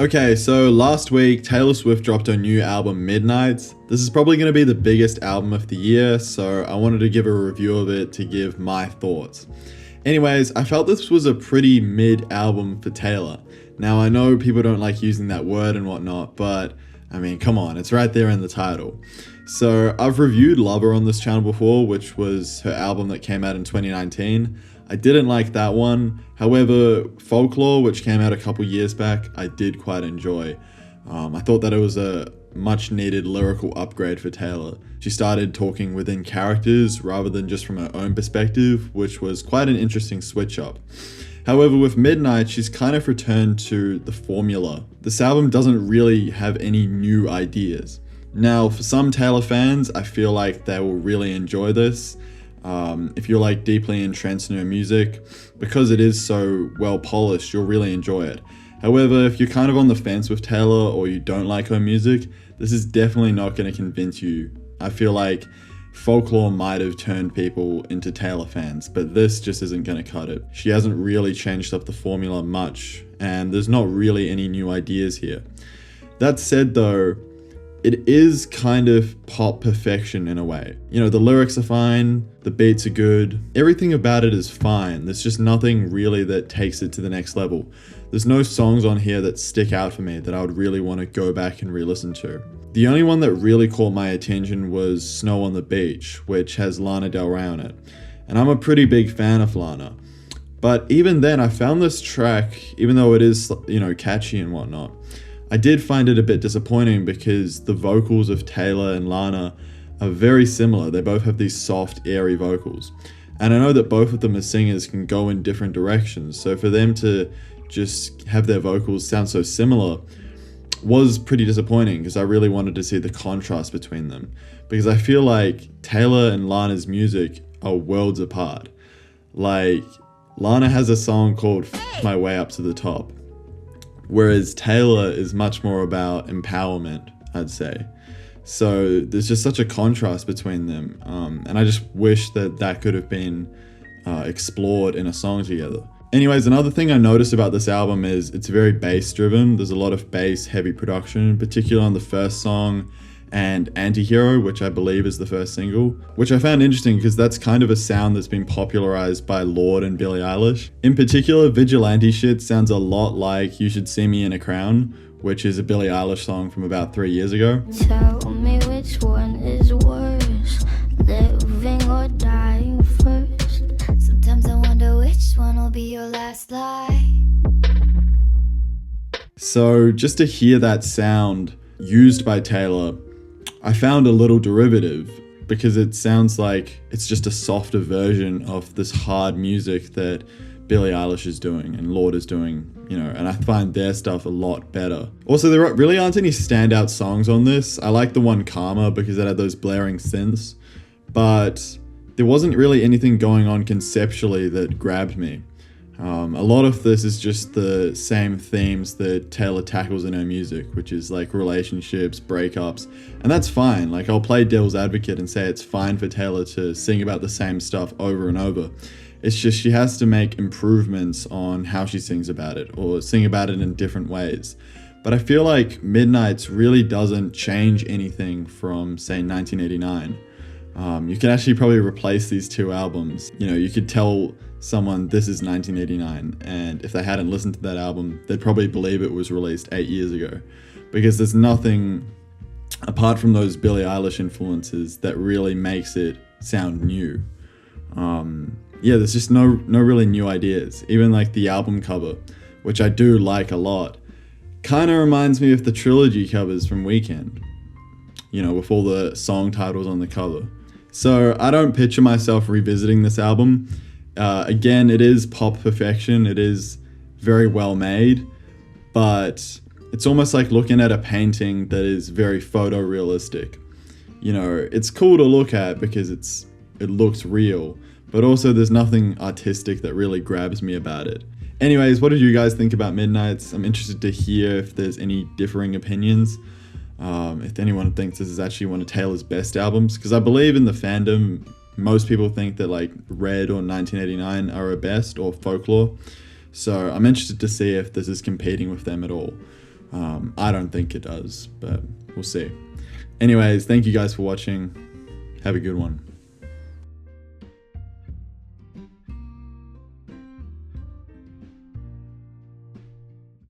Okay, so last week, Taylor Swift dropped her new album, Midnights. This is probably going to be the biggest album of the year, so I wanted to give a review of it to give my thoughts. Anyways, I felt this was a pretty mid album for Taylor. Now, I know people don't like using that word and whatnot, but I mean, come on, it's right there in the title. So I've reviewed Lover on this channel before, which was her album that came out in 2019. I didn't like that one. However, Folklore, which came out a couple years back, I did quite enjoy. I thought that it was a much needed lyrical upgrade for Taylor. She started talking within characters rather than just from her own perspective, which was quite an interesting switch up. However, with Midnight, she's kind of returned to the formula. This album doesn't really have any new ideas. Now, for some Taylor fans, I feel like they will really enjoy this. If you're like deeply entrenched in her music, because it is so well polished, you'll really enjoy it. However, if you're kind of on the fence with Taylor or you don't like her music, this is definitely not going to convince you. I feel like Folklore might have turned people into Taylor fans, but this just isn't going to cut it. She hasn't really changed up the formula much, and there's not really any new ideas here. That said though, it is kind of pop perfection in a way. You know, the lyrics are fine, the beats are good, everything about it is fine. There's just nothing really that takes it to the next level. There's no songs on here that stick out for me that I would really want to go back and re-listen to. The only one that really caught my attention was Snow on the Beach, which has Lana Del Rey on it. And I'm a pretty big fan of Lana. But even then, I found this track, even though it is, you know, catchy and whatnot, I did find it a bit disappointing because the vocals of Taylor and Lana are very similar. They both have these soft, airy vocals. And I know that both of them as singers can go in different directions. So for them to just have their vocals sound so similar was pretty disappointing because I really wanted to see the contrast between them. Because I feel like Taylor and Lana's music are worlds apart. Like, Lana has a song called F My Way Up to the Top, whereas Taylor is much more about empowerment, I'd say. So there's just such a contrast between them, and I just wish that that could have been explored in a song together. Anyways, another thing I noticed about this album is it's very bass driven. There's a lot of bass heavy production, particularly on the first song and Antihero, which I believe is the first single, which I found interesting because that's kind of a sound that's been popularized by Lorde and Billie Eilish. In particular, Vigilante Shit sounds a lot like You Should See Me in a Crown, which is a Billie Eilish song from about 3 years ago. Tell me which one is worse, living or dying first. Sometimes I wonder which one will be your last lie. So just to hear that sound used by Taylor, I found a little derivative because it sounds like it's just a softer version of this hard music that Billie Eilish is doing and Lorde is doing, you know, and I find their stuff a lot better. Also, there really aren't any standout songs on this. I like the one Karma because it had those blaring synths, but there wasn't really anything going on conceptually that grabbed me. A lot of this is just the same themes that Taylor tackles in her music, which is like relationships, breakups, and that's fine. Like, I'll play devil's advocate and say it's fine for Taylor to sing about the same stuff over and over. It's just she has to make improvements on how she sings about it or sing about it in different ways. But I feel like Midnights really doesn't change anything from, say, 1989. You can actually probably replace these two albums. You know, you could tell someone this is 1989, and if they hadn't listened to that album, they'd probably believe it was released 8 years ago, because there's nothing apart from those Billie Eilish influences that really makes it sound new. Yeah, there's just no really new ideas. Even like the album cover, which I do like a lot, kind of reminds me of the trilogy covers from Weekend, you know, with all the song titles on the cover. So I don't picture myself revisiting this album. Again, it is pop perfection. It is very well made, but it's almost like looking at a painting that is very photorealistic. You know, it's cool to look at because it looks real, but also there's nothing artistic that really grabs me about it. Anyways, what did you guys think about Midnights? I'm interested to hear if there's any differing opinions. If anyone thinks this is actually one of Taylor's best albums, because I believe in the fandom, most people think that like Red or 1989 are her best, or Folklore. So I'm interested to see if this is competing with them at all. I don't think it does, but we'll see. Anyways, thank you guys for watching. Have a good one.